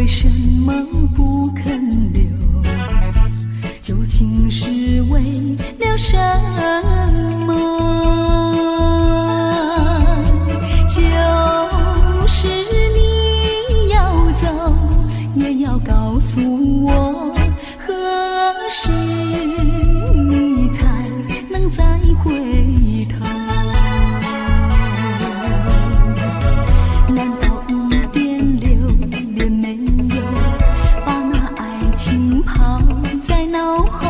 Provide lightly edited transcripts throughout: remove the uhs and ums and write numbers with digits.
为什么不肯留？究竟是为了什么？就是你要走，也要告诉我，何时你才能再回头？难道一点留恋没有，把那爱情抛在脑后，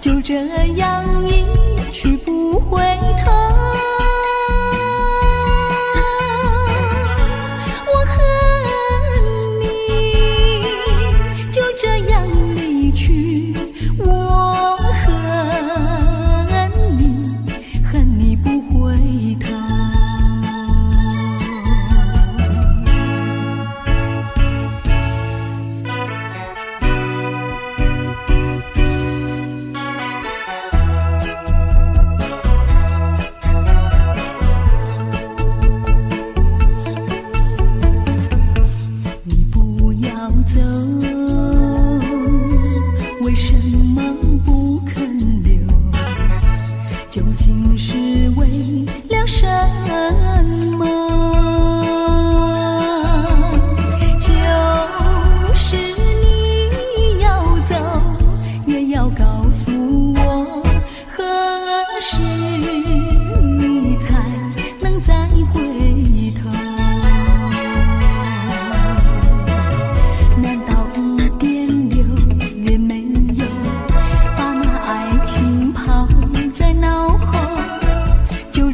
就这样一去不回头？我恨你就这样离去，我恨你，恨你不回头。走，为什么不肯留？究竟是为了什么？就是你要走，也要告诉我，何时你才能再回头？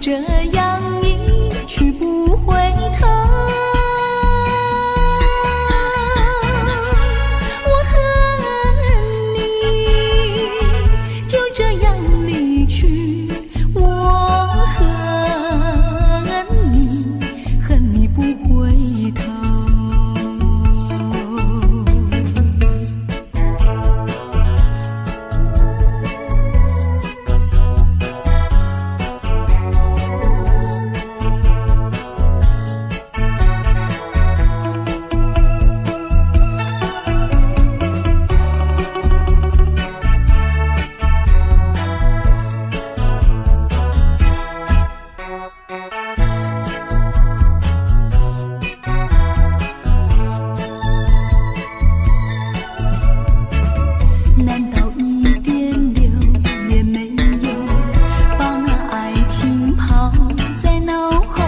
这样一去不回头，我恨你就这样离去，我恨你，恨你不回头。难道一点留也没有，把那爱情抛在脑后，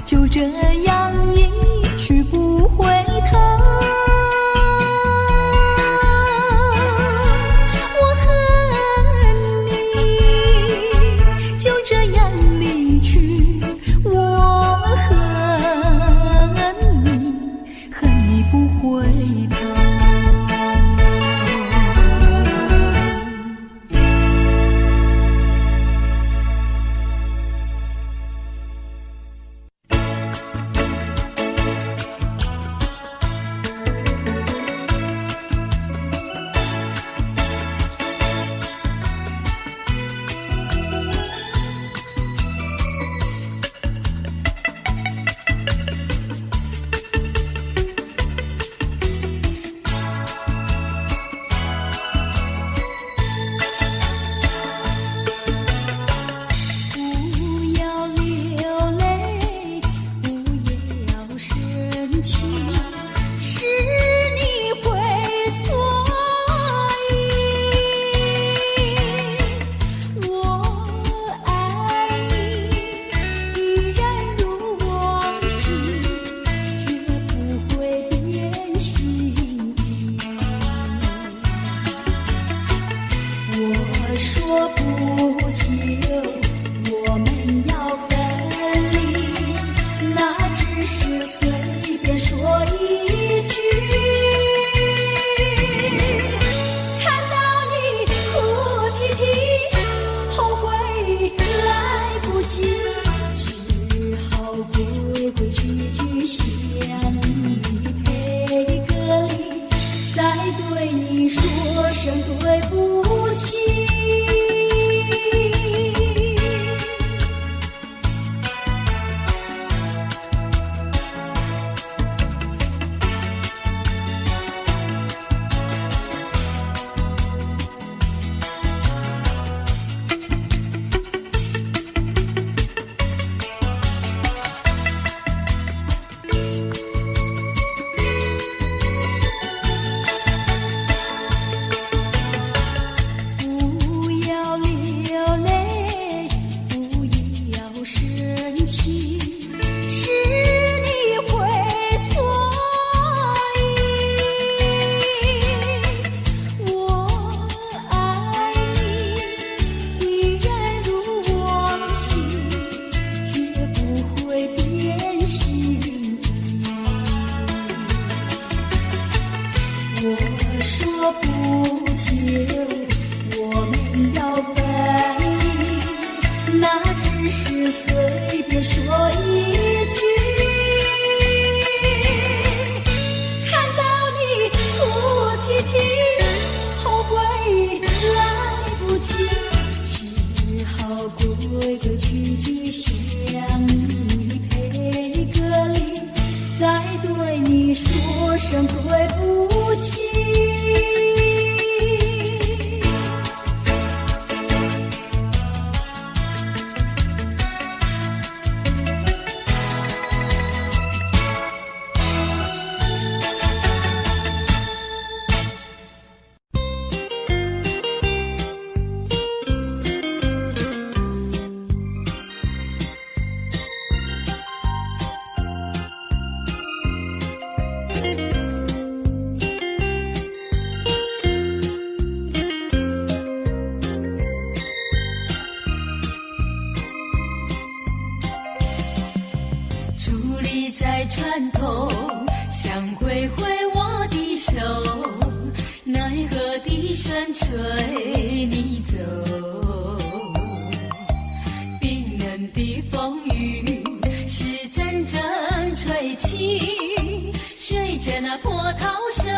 就这样一去不回头？我恨你就这样离去，我恨你，恨你不回头。说不清，我们要分离，那只是随便说一句。看到你哭啼啼，后悔来不及，只好规规矩矩向你赔个礼，再对你说声对不起。我们要分离，那只是随便说一句。看到你哭啼啼，后悔来不及，只好规规矩矩向你赔个礼，再对你说声对不起。船头想挥挥我的手，奈何笛声吹你走。冰冷的风雨是阵阵吹起，随着那波涛声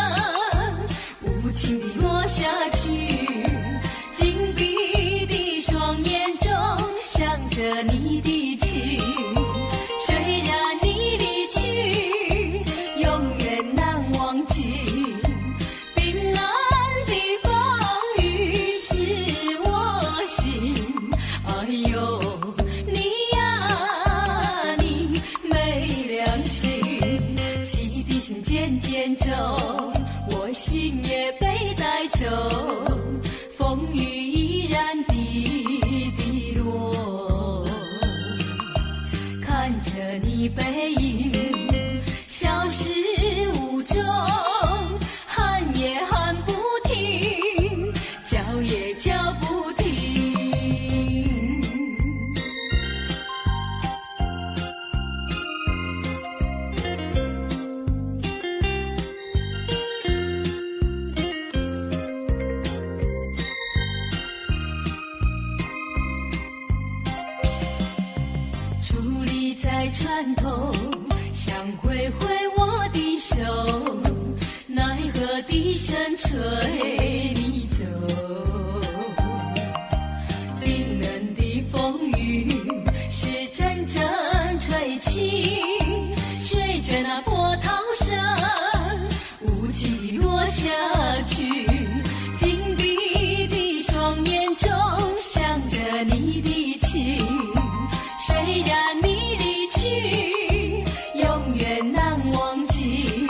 无情地落下去。紧闭的双眼中想着你的情，虽然渐渐走，我心也被带走，风雨依然滴滴落。看着你背影消失无踪，喊也喊不停，叫也叫不停。在船头想挥挥我的手，奈何笛声吹你走。冰冷的风雨是阵阵吹起，随着那波涛声无情地落下去。紧闭的双眼中想着你的情，虽然你永远难忘记。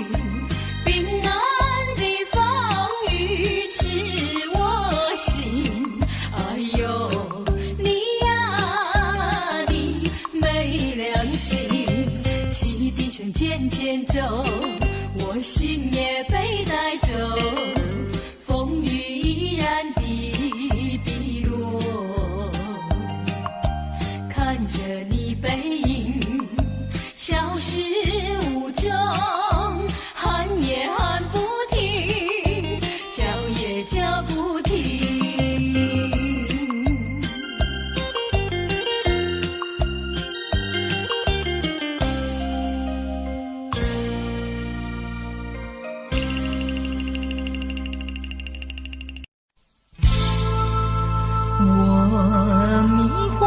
冰冷的风雨刺我心，哎呦你呀你没良心。汽笛声渐渐走，我心也被带走，风雨依然滴滴落。看着你背影消失无踪，喊也喊不停，叫也叫不停。我迷惑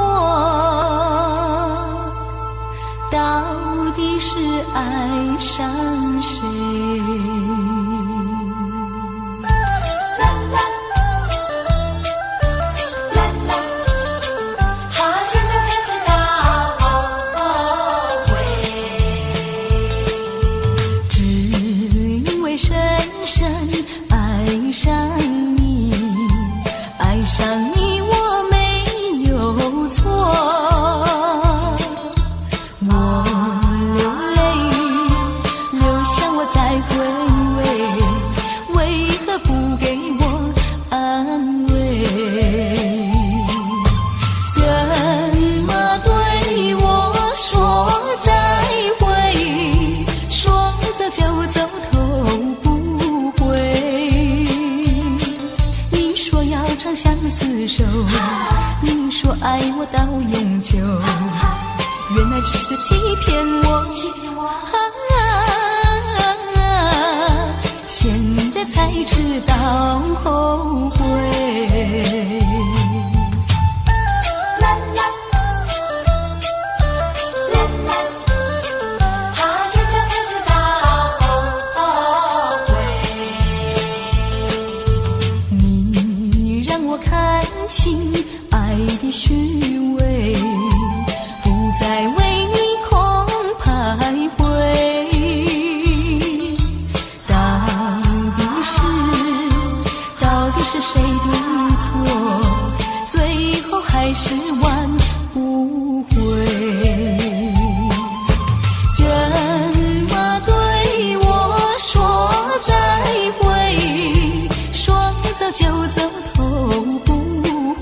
到底是爱上谁？好现在才知道后悔，只因为深深爱上你，爱上你我没有错。就走头不回。是欺骗我，现在才知道后悔。你让我看清爱的虚伪，不再为你空徘徊。到底是谁的错？最后还是挽不回。怎么对我说再会？说走就走，头不回。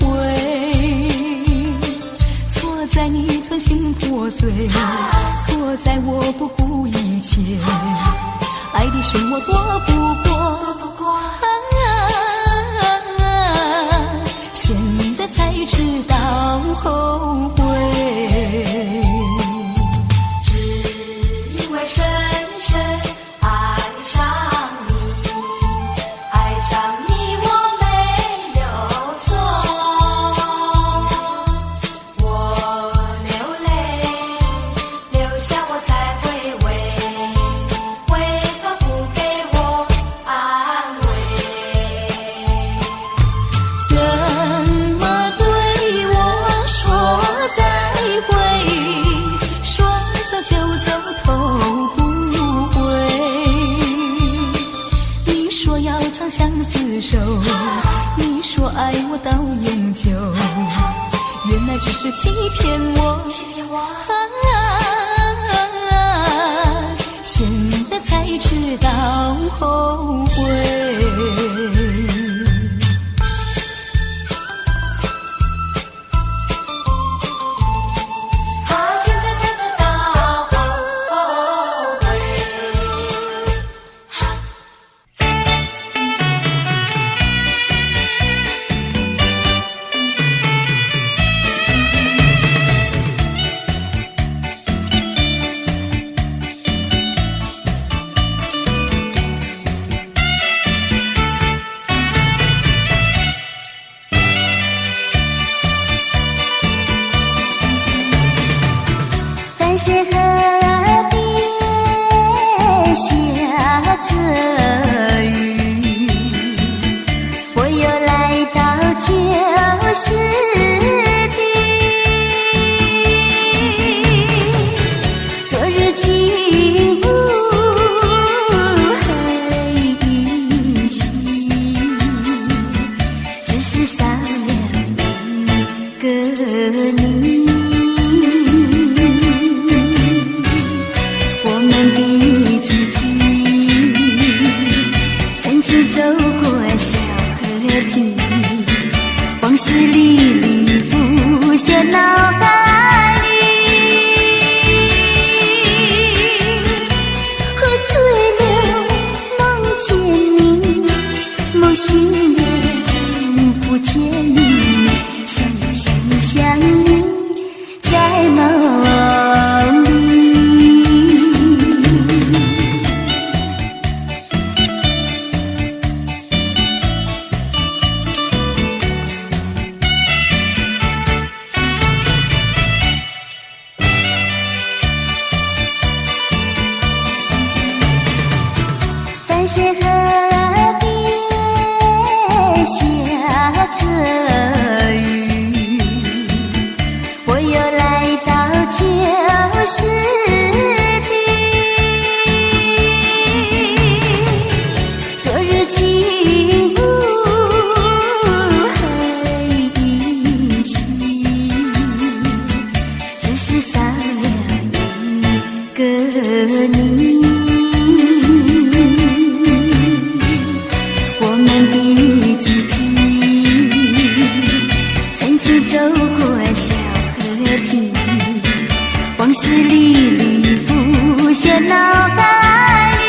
错在你存心破碎，错在我不顾一切，爱的漩涡躲不过。现在才知道后悔，只因为深深爱上你，爱上你我没有错，我流泪，留下我才回味，为何不给我安慰？怎么对我说再会？说走就走，头不回。你说要长相厮守，你说爱我到永久，原来只是欺骗我。现在才知道后悔。在些河边下着雨，我又来到旧时地，昨日情不还依稀，只是少了一个你。走过小河堤，往事历历浮现脑海里，喝醉了梦见你，梦醒了不见你，想你在梦里。在些河边下着雨，我又来到旧时地，昨日情不还依稀，只是少了一个你。走过小河堤，往事历历浮现脑海里，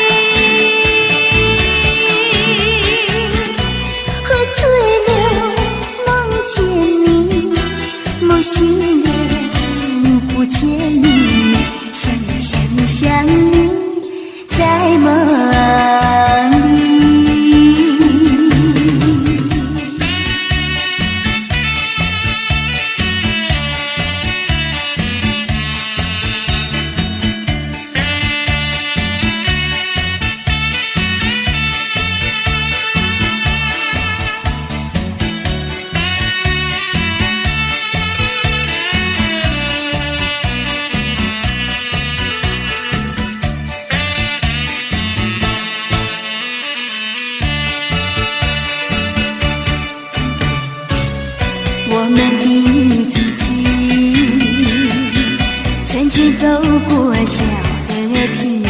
走过小河堤，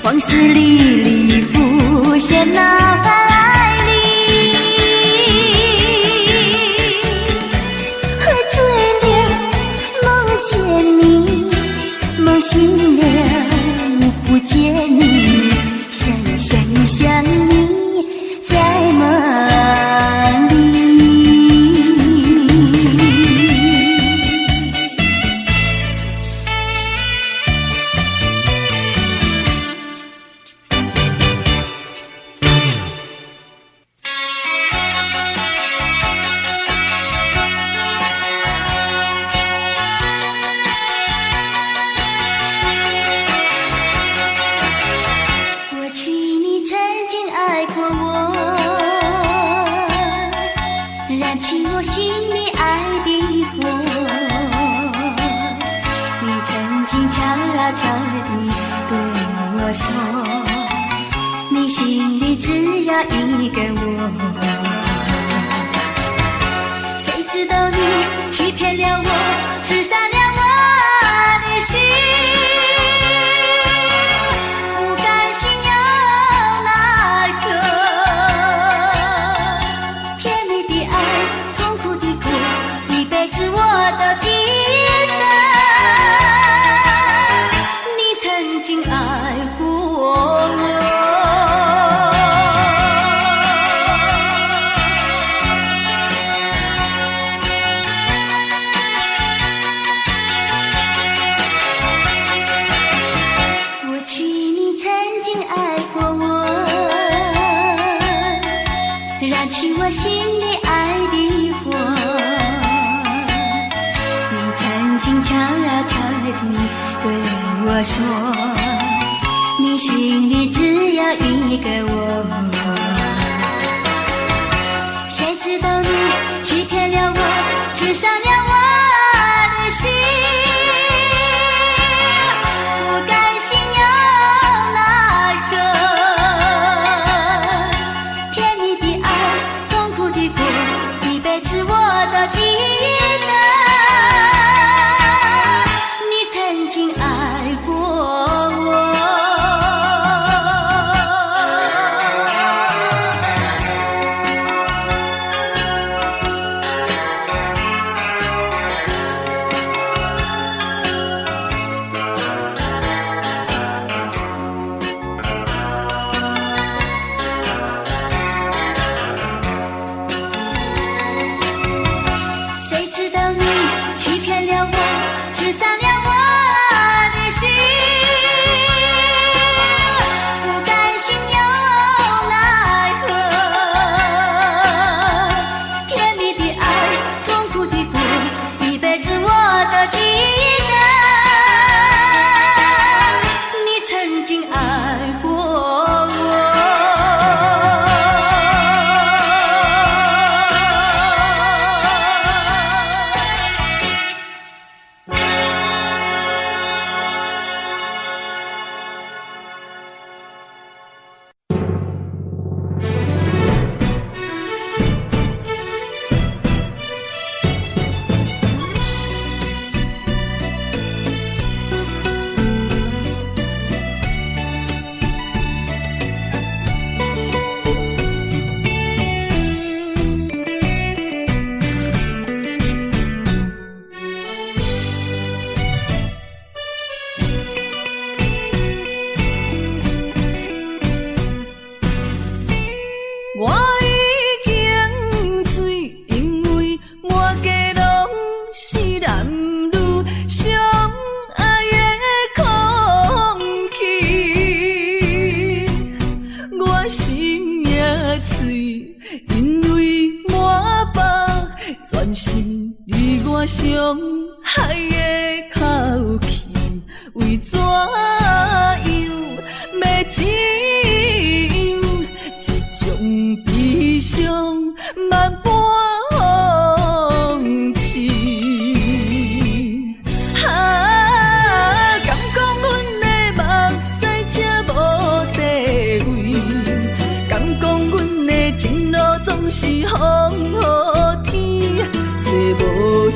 往事历历浮现脑海里。喝醉了，梦见你，梦醒了，不见你，想你在梦里。一个我，谁知道你欺骗了我，刺伤了我的心，不甘心又奈何，甜蜜的爱，痛苦的苦，一辈子我都记得，你曾经爱过我。我心里爱的火，你曾经悄悄地对我说，你心里只有一个我。谁知道你欺骗了我，刺伤了我的心，不甘心又奈何，甜蜜的爱，痛苦的苦，一辈子我都记得，你曾经爱过我。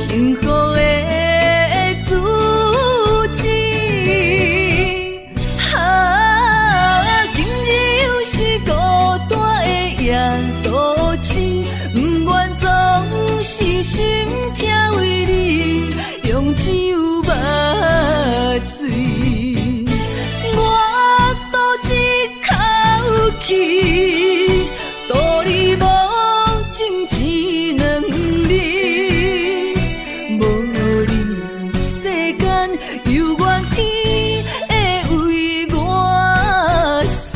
幸福的自心疼为你用酒目醉，我赌一口气，赌你无情一两日，无你世间犹原天会为我碎。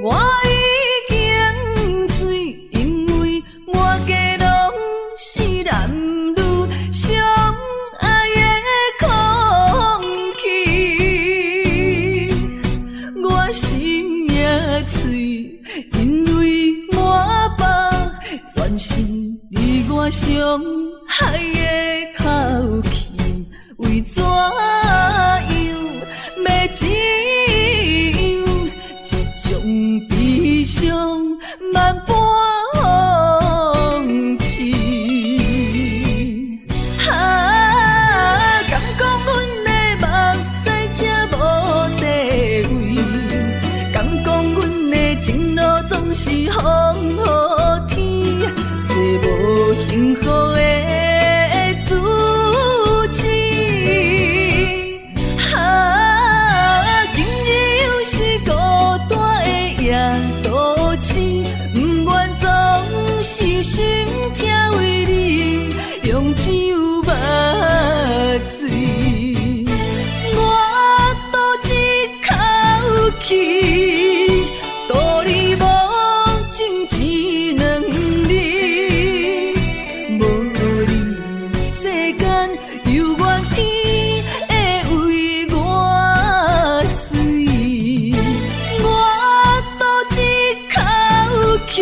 我已经醉，因为满街拢是男女相爱的空气，我心也碎，因为满腹全是你我相爱的口气，为怎样要怎样？这种悲伤万般放弃，敢讲阮的目屎才无地位，敢讲阮的情路总是风雨天，找无幸福的自己。今日又是孤单的夜都市，不愿总是心疼为你用酒目醉，我赌一口气，赌你无情一两日，无你世间犹原天会为我碎，我赌一口气，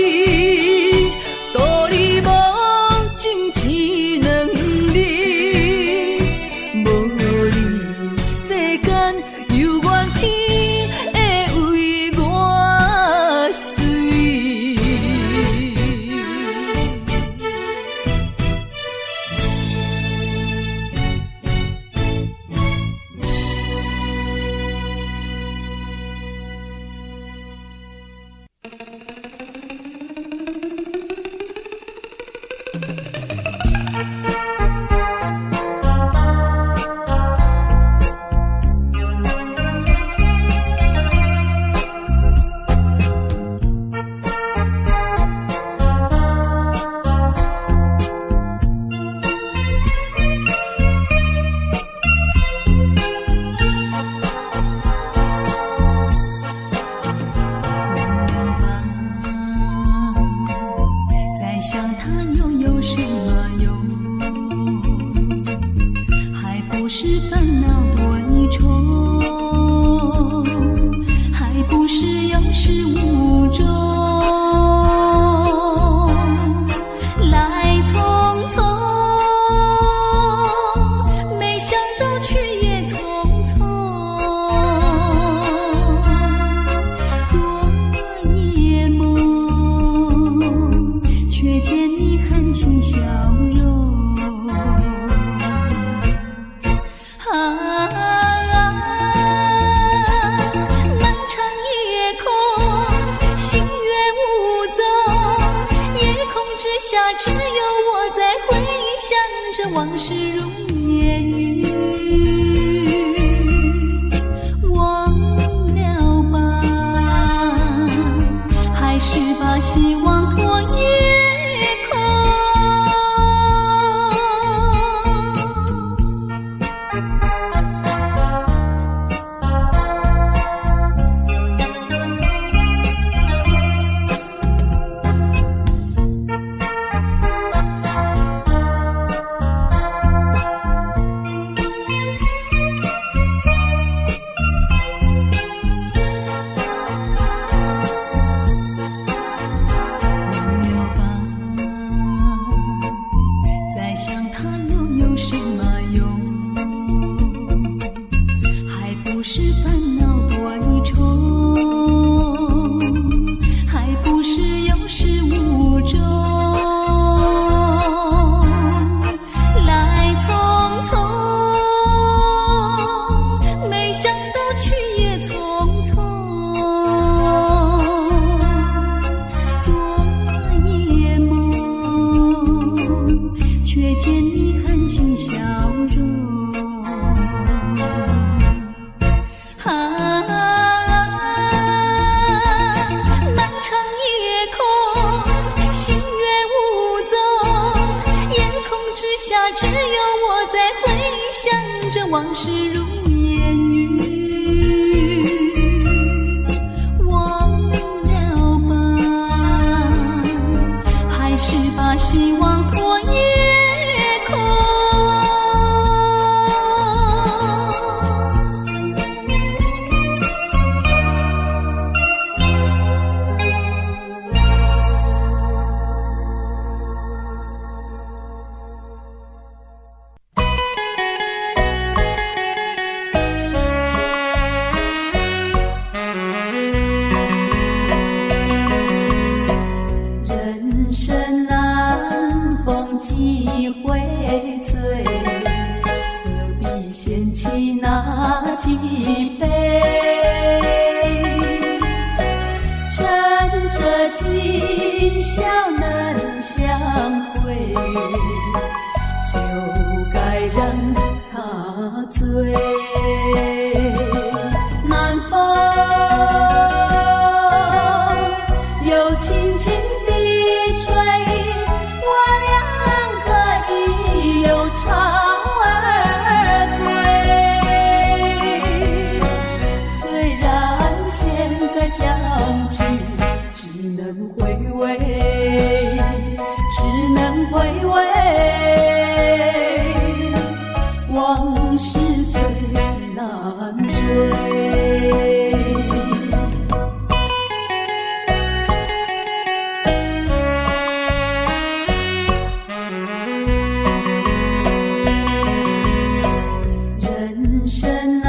赌你无情一两日，无你世间犹原天会为我碎。在想他又有什么用？还不是烦恼对冲，还不是有始无终，来匆匆，没想到去也匆匆，昨夜梦却见你含情笑容，漫长夜空，星月无踪，夜空之下只有我在回想着往事如烟云，忘了吧，还是把希望托夜空。往事如烟云，忘了吧，还是把希望托夜空。人生难逢几回醉，何必嫌弃那几杯？趁着今宵能相会，就该让他醉。南风又轻轻地吹，我两个已有巢而归。虽然现在相聚只能回味，只能回味，往事最难追。人生难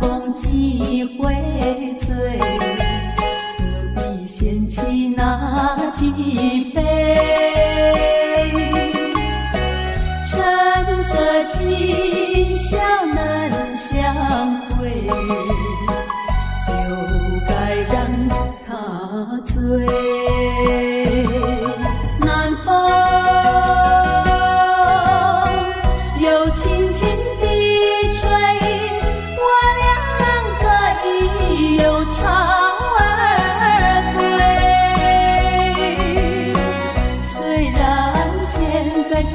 逢几回醉，何必嫌弃那几杯？趁着今宵能相会，就该让他醉。南风又轻轻地吹，我两个已有巢而归。虽然现在相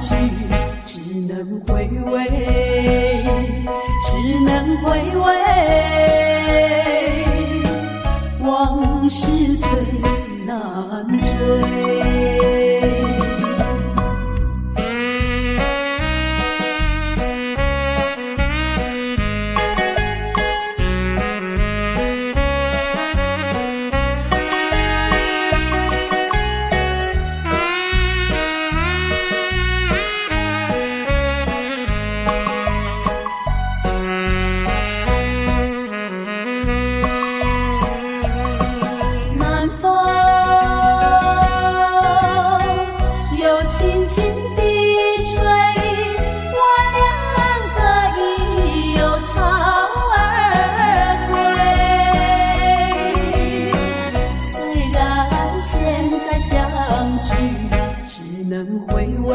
聚只能回味，只能回味，往事最难追。南风又轻轻地吹，我两个已有巢而归。虽然现在相聚只能回味，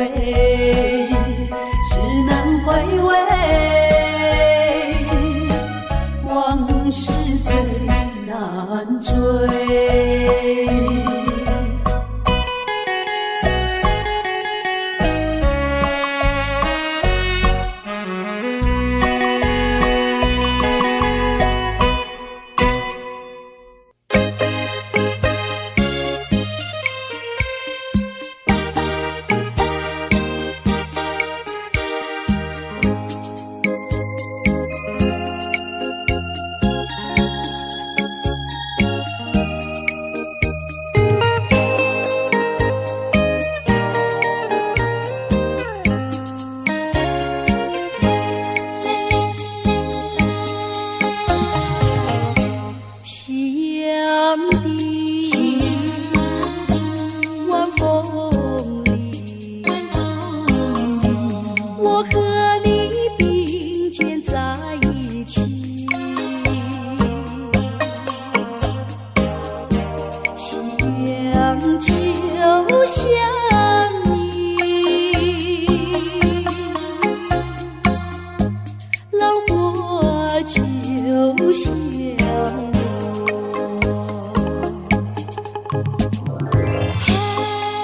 只能回味，往事最难追。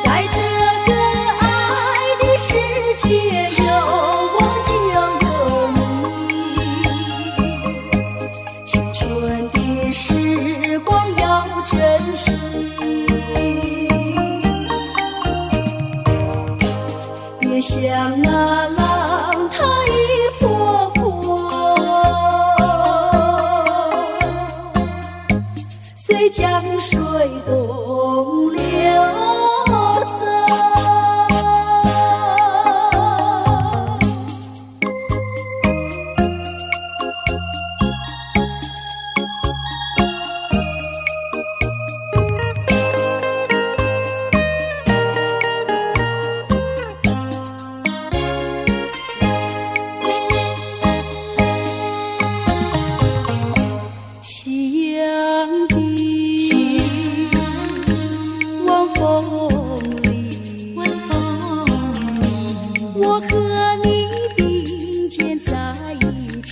在这个爱的世界，有我就有像那浪它一波波，随江水东流走。夕阳的晚风里，我和你并肩在一起。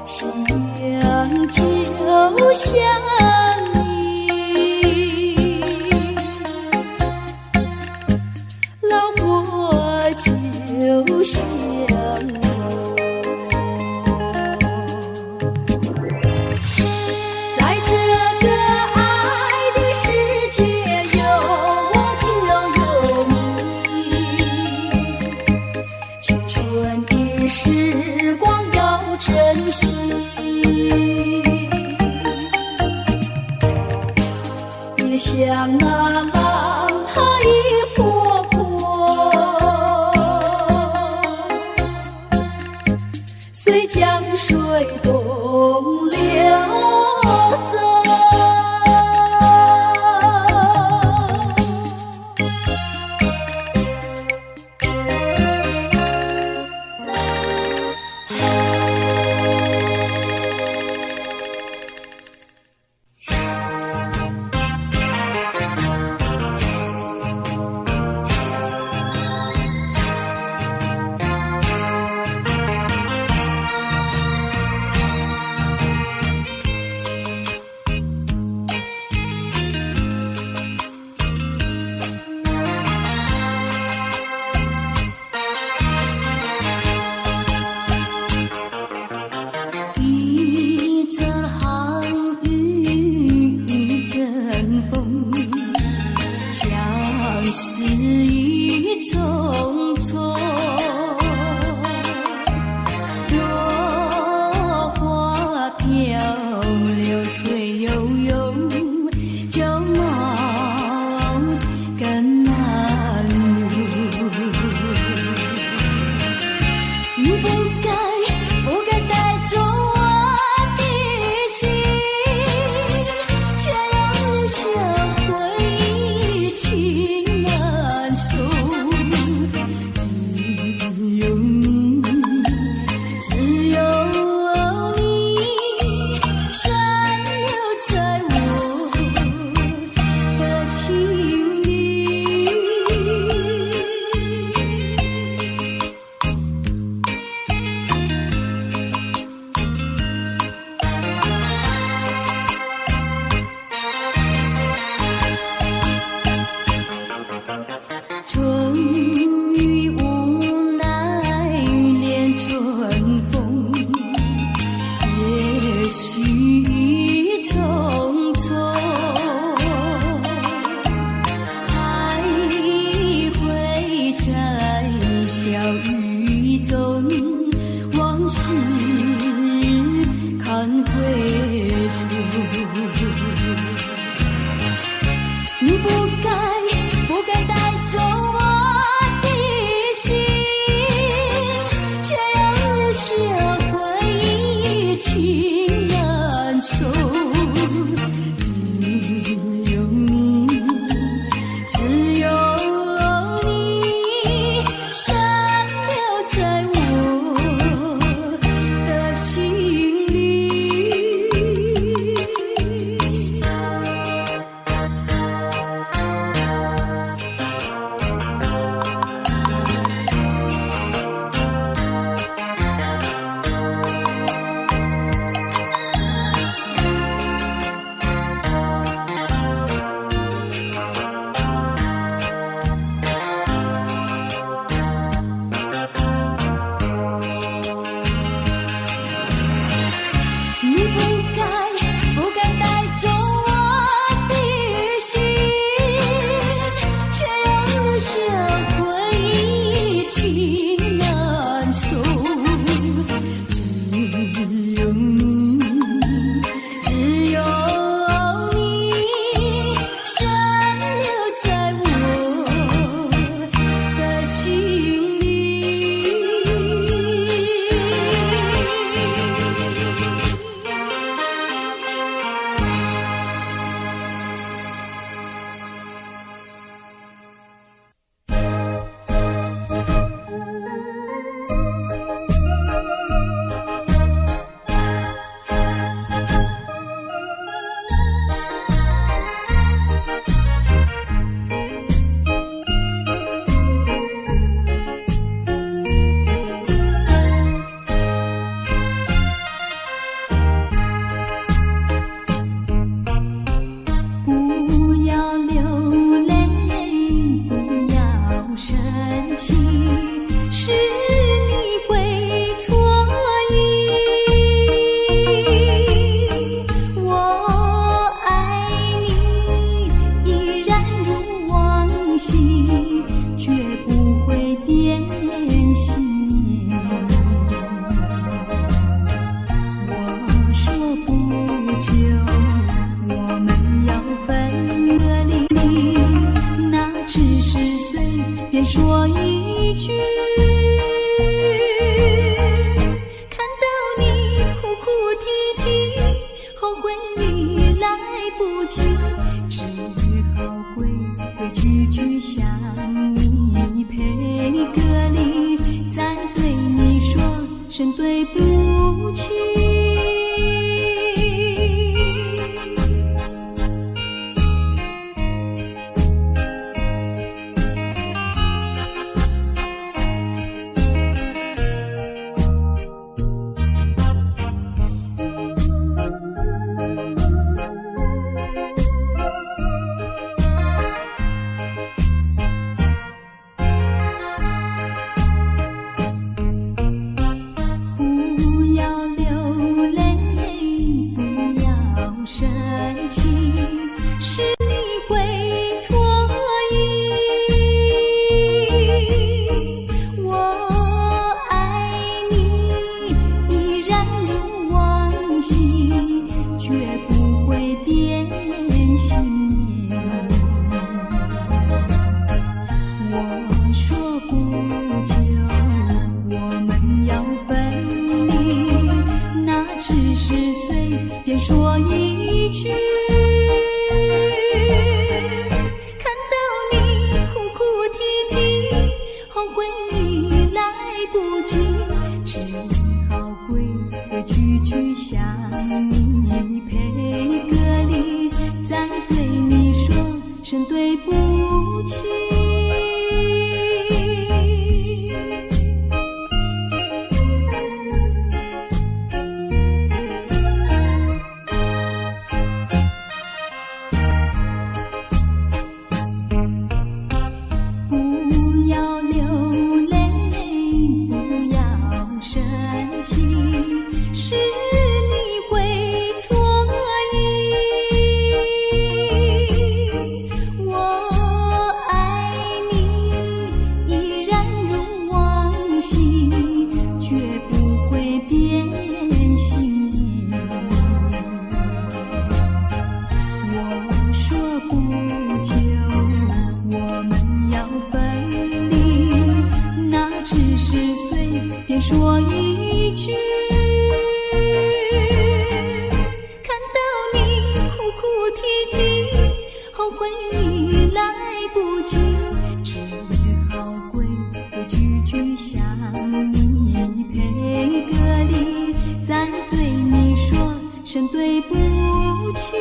夕阳就像你，浪花就像我。在这个爱的世界，有我就有你。青春的时光要珍惜。也像那浪它一波波，随江水东流走。一阵寒雨，一阵风，相思意匆匆。落花飘，流水悠悠，旧梦更难入。你不该带走我的心，却让留下回忆情难收。只有你，只有你，深留在我的心里。春雨无奈恋春风，也许已匆匆。徘徊在小雨中，往事看回首。你不该带走我的心，却让留下回忆情难收。只有你，只有你，深留在我的心里。说一句，看到你哭哭啼啼，后悔已来不及，只好规规矩矩向你赔个礼，再对你说声对不起。便说一句，看到你哭哭啼啼，后悔已来不及，只好规规矩矩向你赔个礼，再对你说声对不起。便说一句，看到你哭哭啼啼，后悔已来不及，只好规规矩矩向你赔个礼，再对你说声对不起。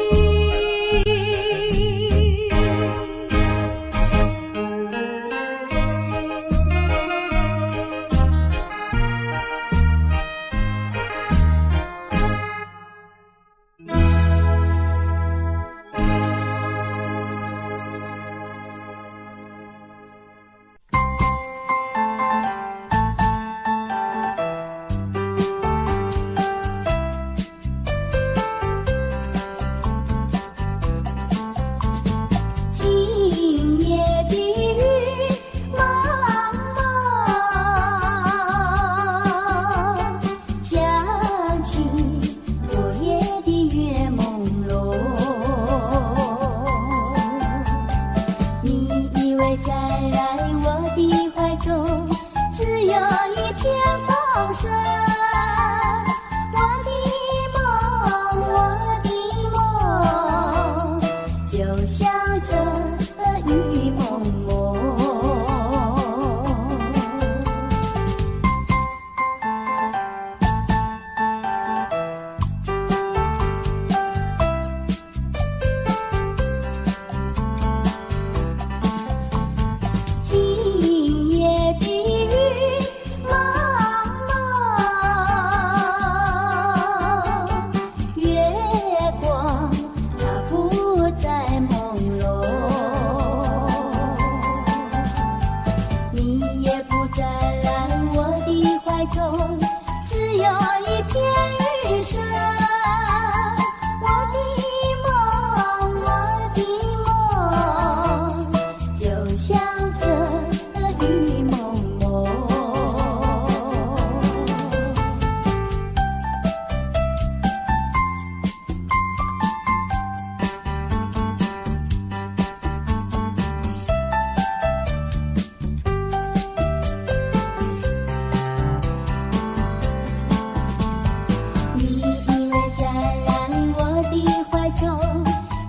走，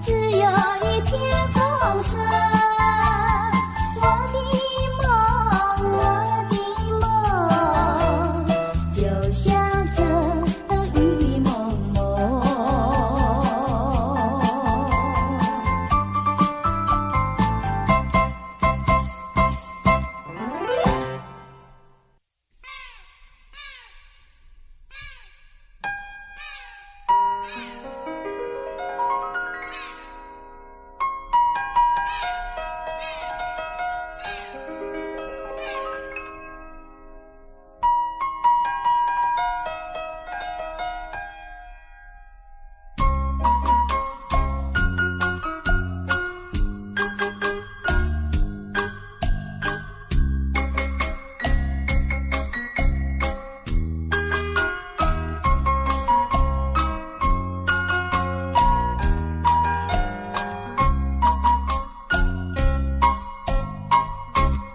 只有一片风声。我的梦，就像这雨蒙蒙。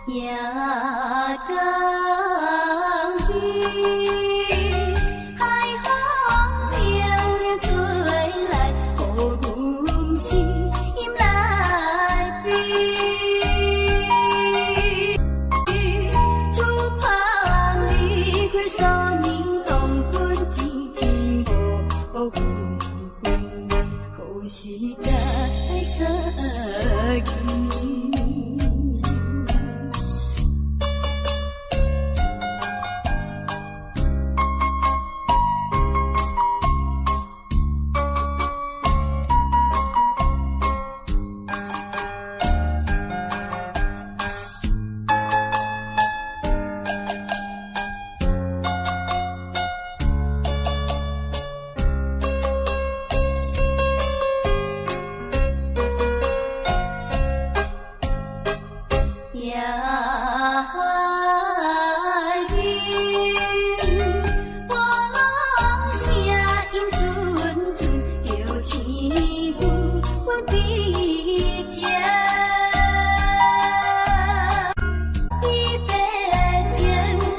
夜光雨，海风凉凉吹来，予阮心内悲。厝旁离开少年当军，一天无回归，可惜在失去。夜海边，波浪声音阵阵，叫醒阮悲情。伊变情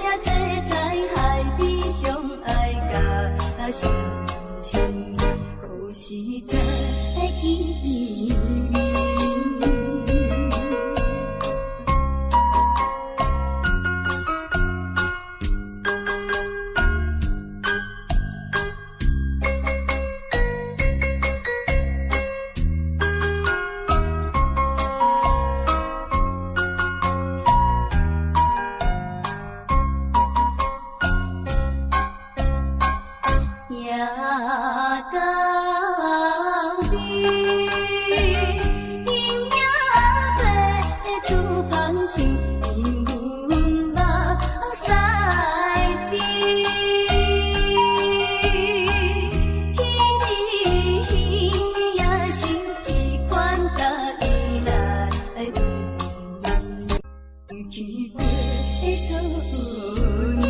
也坐在海边，相爱甲深深，可惜在记忆。夜光边，阴影白，厝旁像因阮目屎滴。彼你也是一款甲伊来离去过的所念。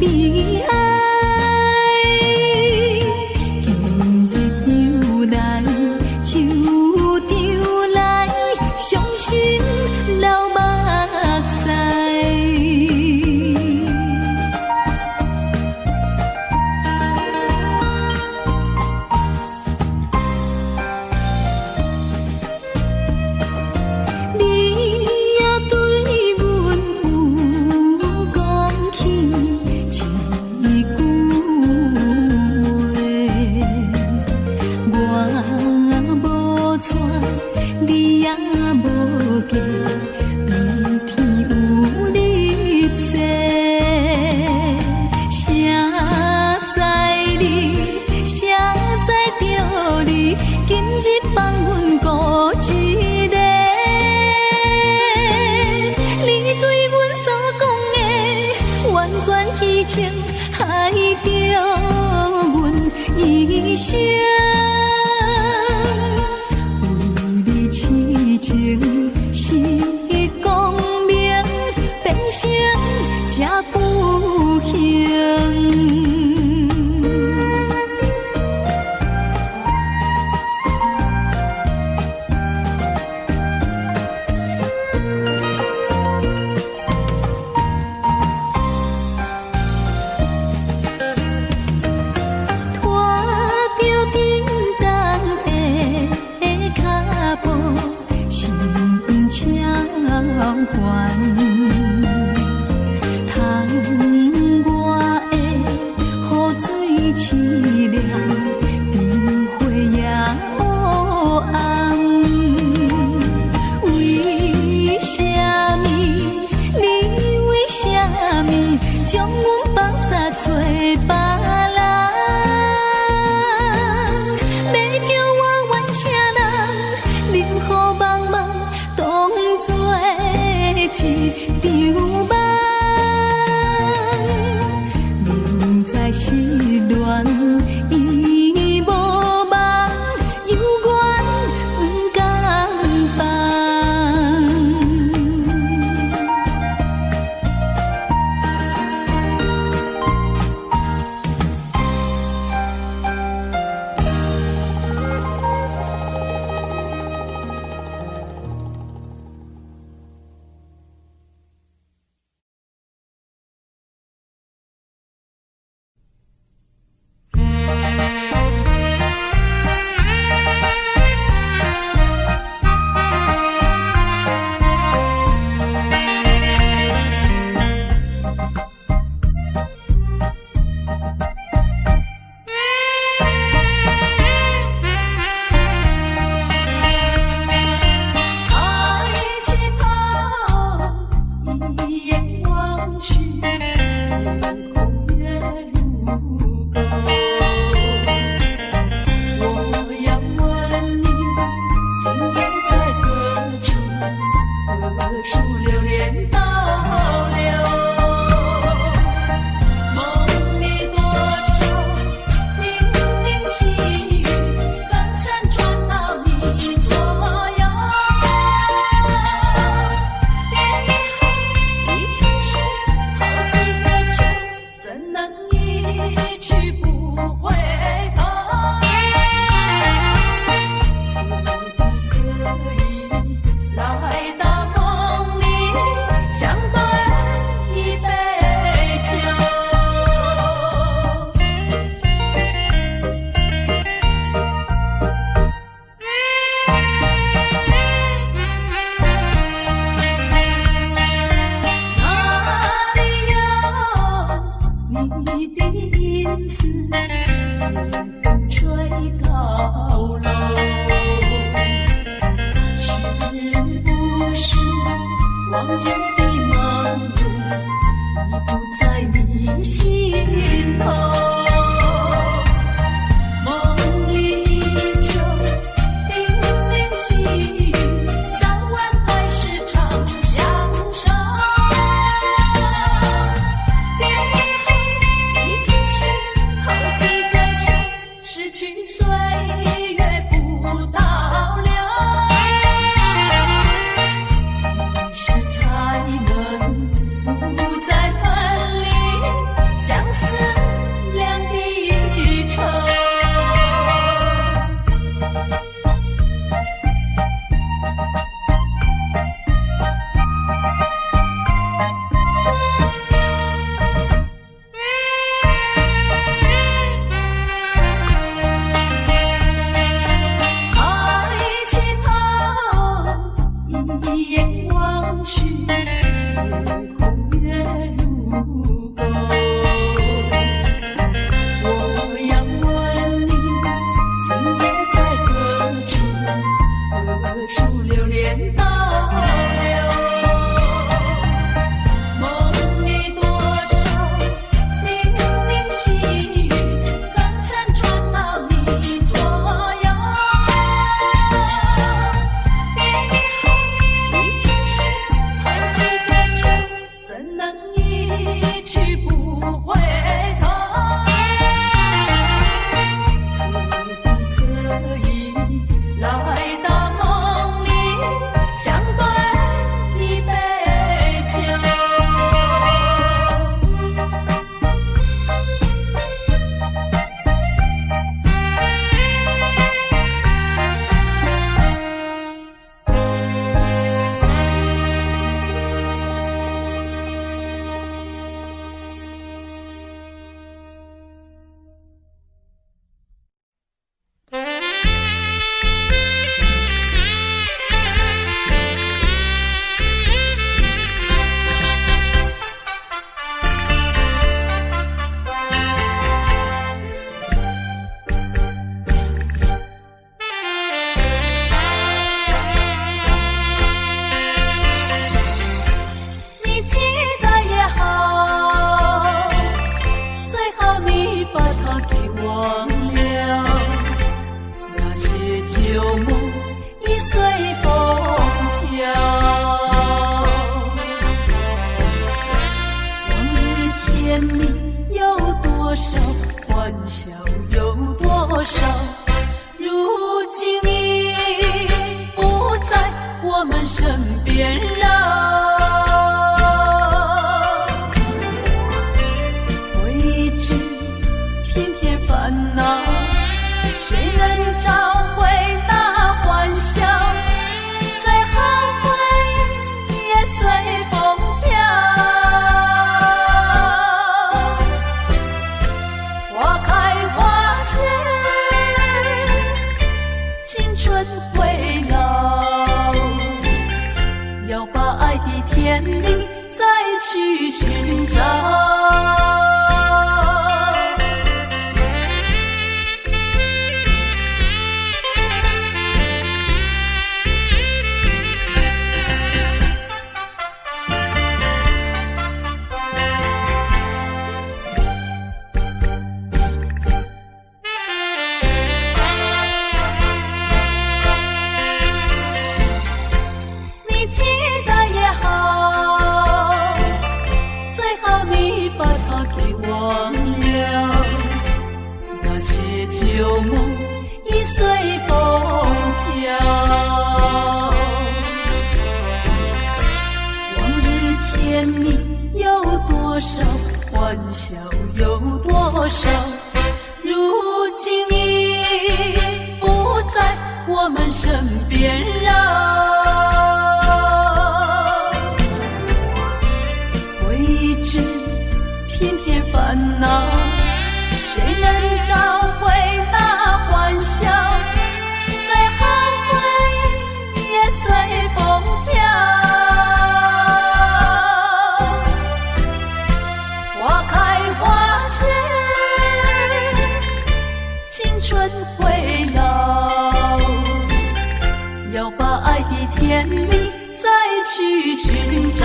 悲哀。今日又来旧场来，伤心流目屎。害着阮一生，为你痴情是光明，变成这不幸。将阮放下找别人，要叫我怨啥人？任何茫茫当作一场梦，明知失恋已无望，犹原不甘放。去寻找。旧梦已随风飘，往日甜蜜有多少，欢笑有多少，如今已不在我们身边绕。回忆只偏偏烦恼，谁能找回那欢笑？再好回忆也随风飘。花开花谢，青春会老，要把爱的甜蜜再去寻找。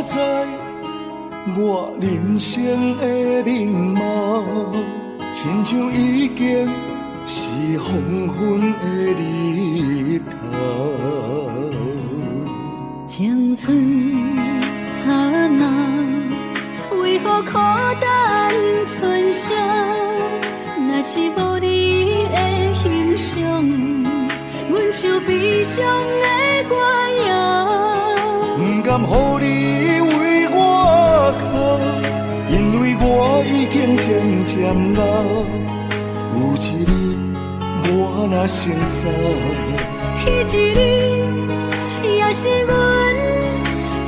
在我人生的面貌，亲像已经是黄昏的日头。青春刹那，为何孤单剩下？若是无你的欣赏，阮像悲伤的歌谣。不甘予你为我哭，因为我已经渐渐老。有一日我若先走，彼一日也是阮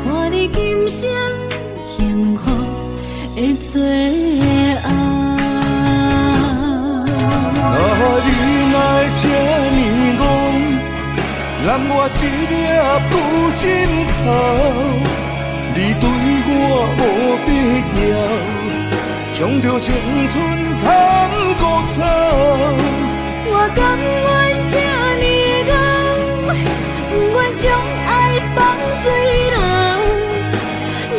伴你今生幸福的最后。你若会这呢戆，揽我一粒不枕头，你对我无必要，将着青春贪古草。我甘愿这呢戆，不愿将爱放水流。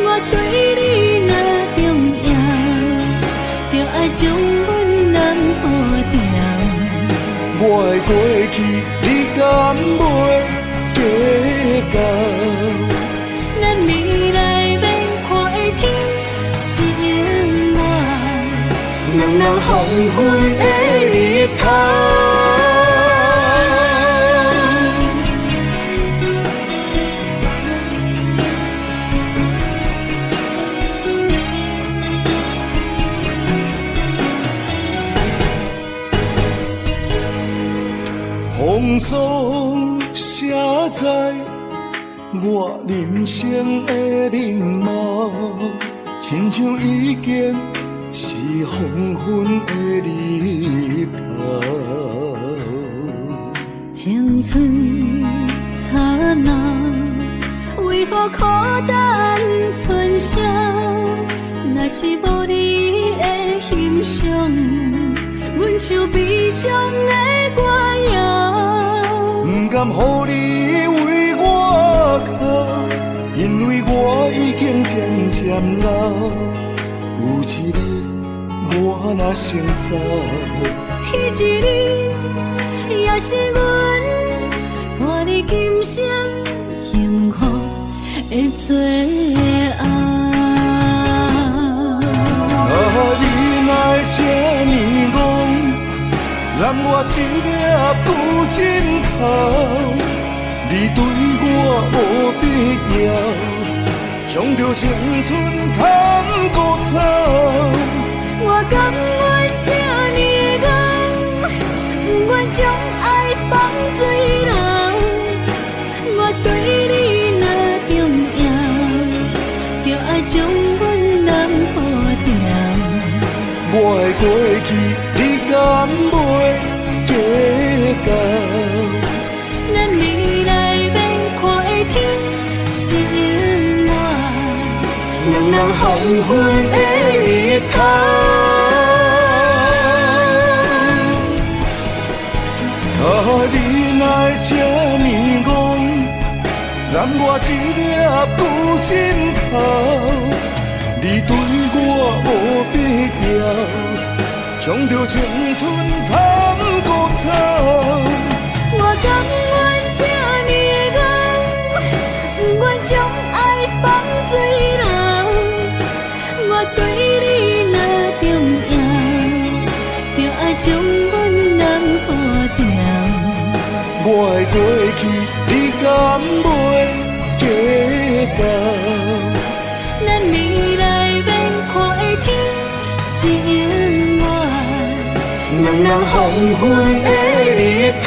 我对你若重要，就爱将阮人好掉。我的过去，你敢袂计较？咱未来免看的天是永远，两人黄昏的日头。风霜写在我人生的面貌，亲像已经是黄昏的日头。青春刹那，为何孤单剩下？若是无你的欣赏，阮像悲伤的歌谣。不甘予你为我哭，因为我已经渐渐老。有一日我若先走，彼一日也是阮伴你今生幸福的最后。你若会这呢戆，揽我一粒不枕头，你对我无必要，将着青春贪古草。我甘愿这呢戆，不愿将爱放水流。我对你若重要，就爱将阮人好掉。我的过去，你敢袂计较？咱未来免看的天是永远，两人黄昏的日头。你若会这呢戆，揽我一粒不枕头，你对我无必要，将着青春贪古草。我甘愿这呢戆，不愿将爱放水流。我对你若重要，就爱将阮人好掉。我的过去，你敢袂计较？咱未来免看的天是永远，两人黄昏的日头。